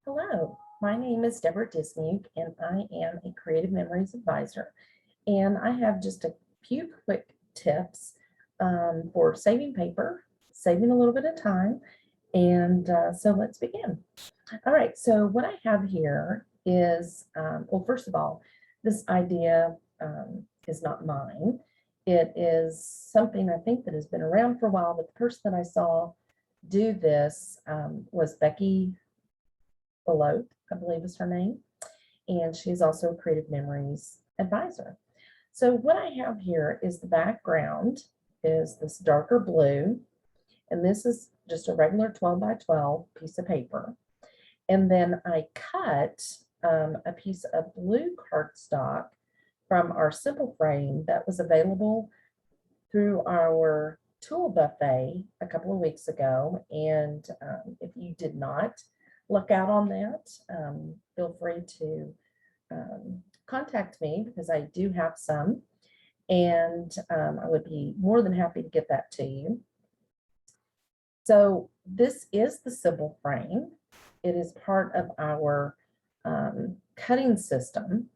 Hello, my name is Deborah Dismuke, and I am a Creative Memories advisor. And I have just a few quick tips for saving paper, saving a little bit of time. And so let's begin. All right, so what I have here is, well, first of all, this idea is not mine. It is something I think that has been around for a while, but the person that I saw do this was Becky Belote, I believe is her name, and she's also a Creative Memories advisor. So what I have here is the background is this darker blue, and this is just a regular 12 by 12 piece of paper. And then I cut a piece of blue cardstock from our simple frame that was available through our tool buffet a couple of weeks ago. And if you did not look out on that, feel free to contact me because I do have some, and I would be more than happy to get that to you. So this is the symbol frame. It is part of our cutting system,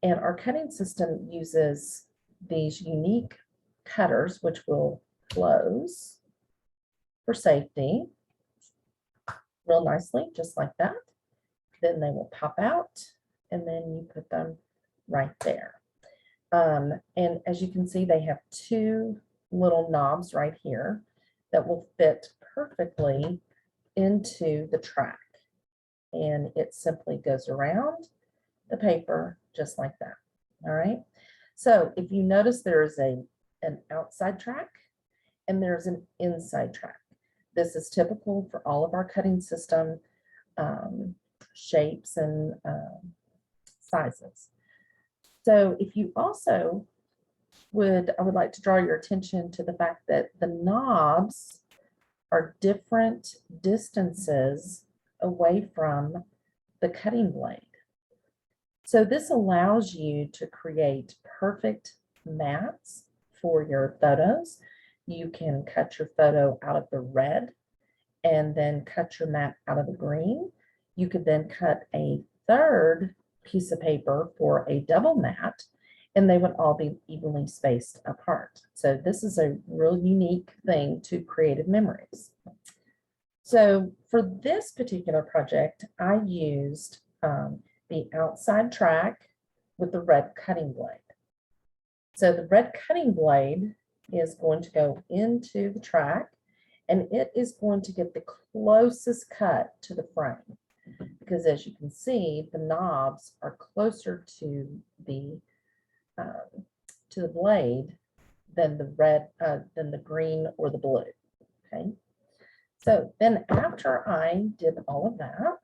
and our cutting system uses these unique cutters, which will close for safety real nicely, just like that. Then they will pop out, and then you put them right there. And as you can see, they have two little knobs right here that will fit perfectly into the track. And it simply goes around the paper just like that. All right. So if you notice, there is an outside track and there's an inside track. This is typical for all of our cutting system shapes and sizes. So if you also I would like to draw your attention to the fact that the knobs are different distances away from the cutting blade. So this allows you to create perfect mats for your photos. You can cut your photo out of the red and then cut your mat out of the green. You could then cut a third piece of paper for a double mat, and they would all be evenly spaced apart. So this is a real unique thing to Creative Memories. So for this particular project, I used the outside track with the red cutting blade. So the red cutting blade is going to go into the track, and it is going to get the closest cut to the frame, because as you can see, the knobs are closer to the blade than the red, than the green or the blue. Okay. So then after I did all of that,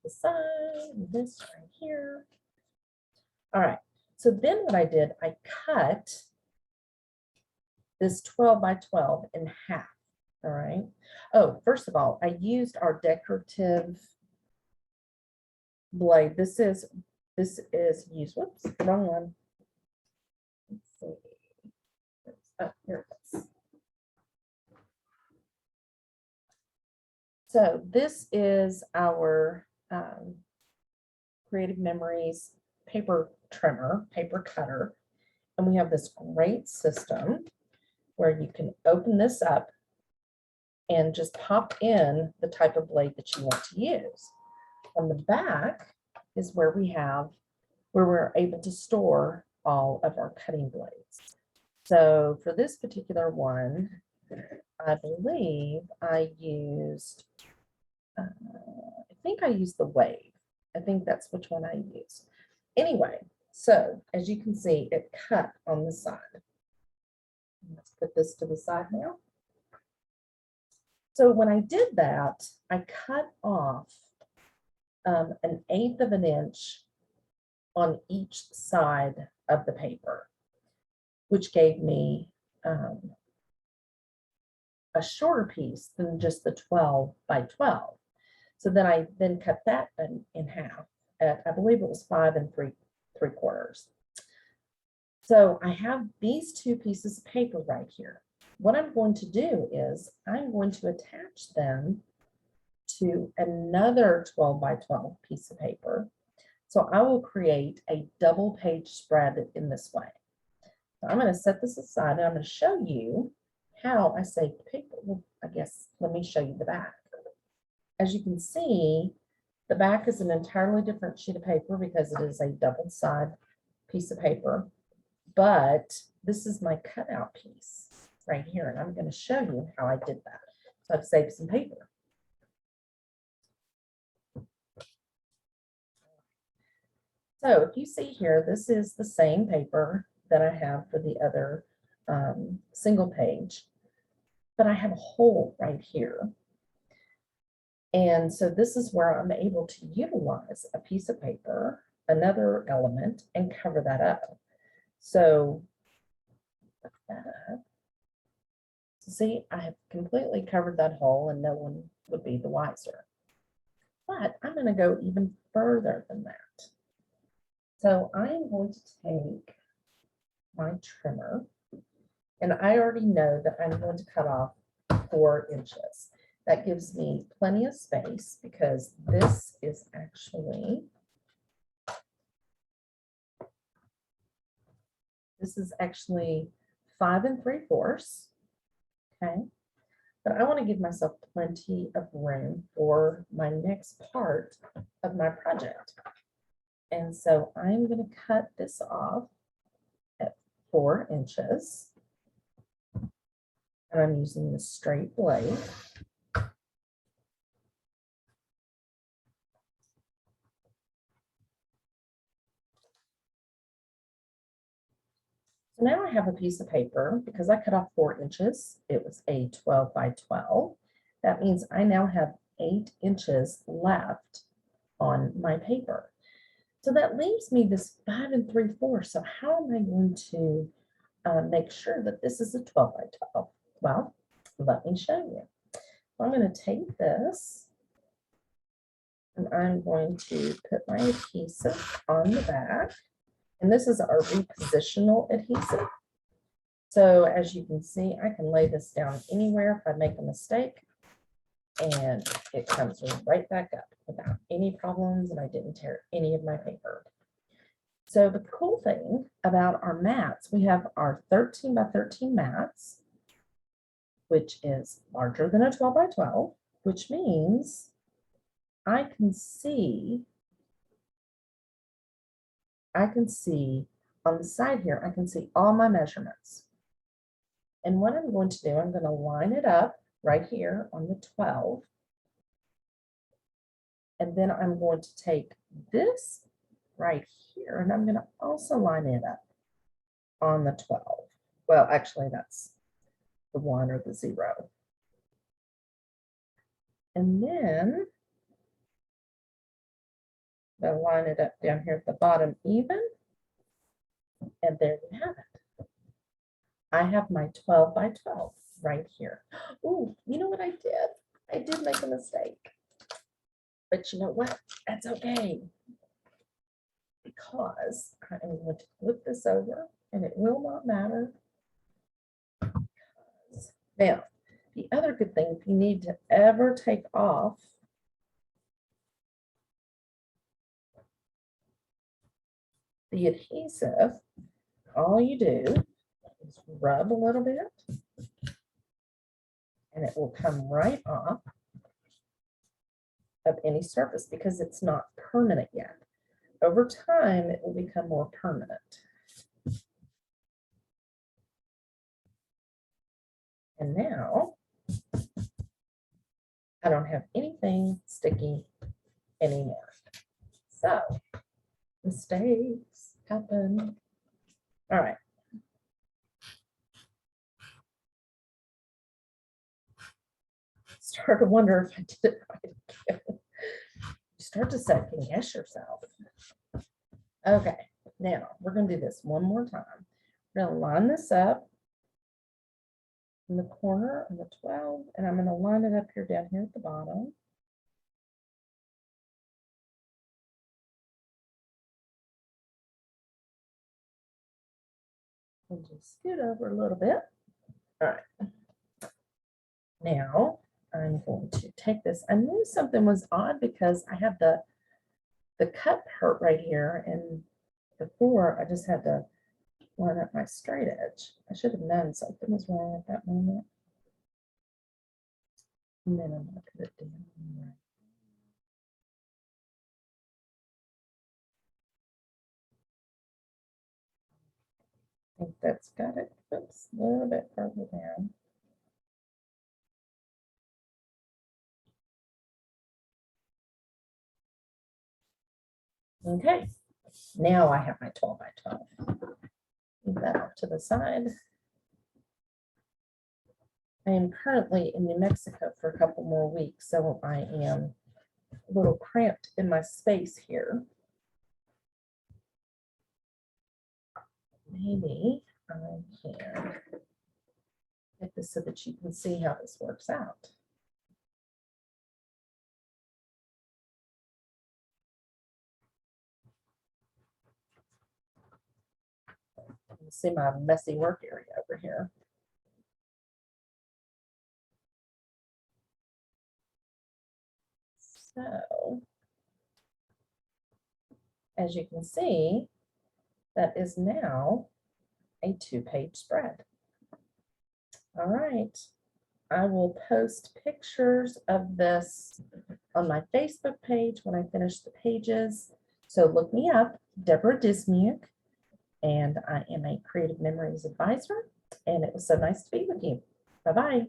the side, this right here. All right. So then what I did, I cut this 12 by 12 in half. All right. Oh, first of all, I used our decorative blade. This is used. Whoops, wrong one. Let's see. Oh, here it is. So this is our Creative Memories paper trimmer, paper cutter. And we have this great system where you can open this up and just pop in the type of blade that you want to use. On the back is where we're able to store all of our cutting blades. So for this particular one, I believe I used, I think I used the Wave. I think that's which one I used. Anyway, so as you can see, it cut on the side. Let's put this to the side now. So when I did that, I cut off 1/8 of an inch on each side of the paper, which gave me a shorter piece than just the 12 by 12. So then I cut that in half at, I believe it was 5 3/4. So I have these two pieces of paper right here. What I'm going to do is I'm going to attach them to another 12 by 12 piece of paper. So I will create a double page spread in this way. So I'm going to set this aside and I'm going to show you how I save the paper. Well, I guess let me show you the back. As you can see, the back is an entirely different sheet of paper because it is a double side piece of paper. But this is my cutout piece right here, and I'm going to show you how I did that. So I've saved some paper. So if you see here, this is the same paper that I have for the other single page, but I have a hole right here. And so this is where I'm able to utilize a piece of paper, another element, and cover that up. So see, I have completely covered that hole and no one would be the wiser. But I'm going to go even further than that. So I'm going to take my trimmer, and I already know that I'm going to cut off 4 inches. That gives me plenty of space because this is actually 5 3/4. Okay, but I want to give myself plenty of room for my next part of my project. And so I'm going to cut this off at 4 inches. And I'm using the straight blade. So now I have a piece of paper because I cut off 4 inches. It was a 12 by 12. That means I now have 8 inches left on my paper. So that leaves me this 5 3/4. So how am I going to make sure that this is a 12 by 12? Well, let me show you. I'm going to take this and I'm going to put my adhesive on the back. And this is our repositional adhesive. So as you can see, I can lay this down anywhere if I make a mistake and it comes right back up without any problems, and I didn't tear any of my paper. So the cool thing about our mats, we have our 13 by 13 mats, which is larger than a 12 by 12, which means I can see on the side here, I can see all my measurements. And what I'm going to do, I'm going to line it up right here on the 12. And then I'm going to take this right here, and I'm going to also line it up on the 12. Well, actually, that's the 1 or the 0. And then I'll line it up down here at the bottom even. And there you have it. I have my 12 by 12 right here. Oh, you know what I did? I did make a mistake. But you know what? That's okay. Because I am going to flip this over and it will not matter. Now, the other good thing, if you need to ever take off the adhesive, all you do is rub a little bit and it will come right off of any surface because it's not permanent yet. Over time, it will become more permanent. And now, I don't have anything sticky anymore. So, mistakes happen. All right. Start to wonder if I did it right again. You start to second guess yourself. Okay, now we're going to do this one more time. We're going to line this up in the corner of the 12, and I'm going to line it up here down here at the bottom. And just scoot over a little bit. All right. Now, I'm going to take this. I knew something was odd because I have the cut part right here, and before I just had to line up my straight edge. I should have known something was wrong at that moment. And then I'm going to put it down right. I think that's got it. Oops, a little bit further down. Okay, now I have my 12 by 12. Move that off to the side. I am currently in New Mexico for a couple more weeks, so I am a little cramped in my space here. Maybe I can get this so that you can see how this works out. You can see my messy work area over here. So, as you can see, that is now a 2-page spread. All right, I will post pictures of this on my Facebook page when I finish the pages. So look me up, Deborah Dismuke, and I am a Creative Memories advisor. And it was so nice to be with you. Bye-bye.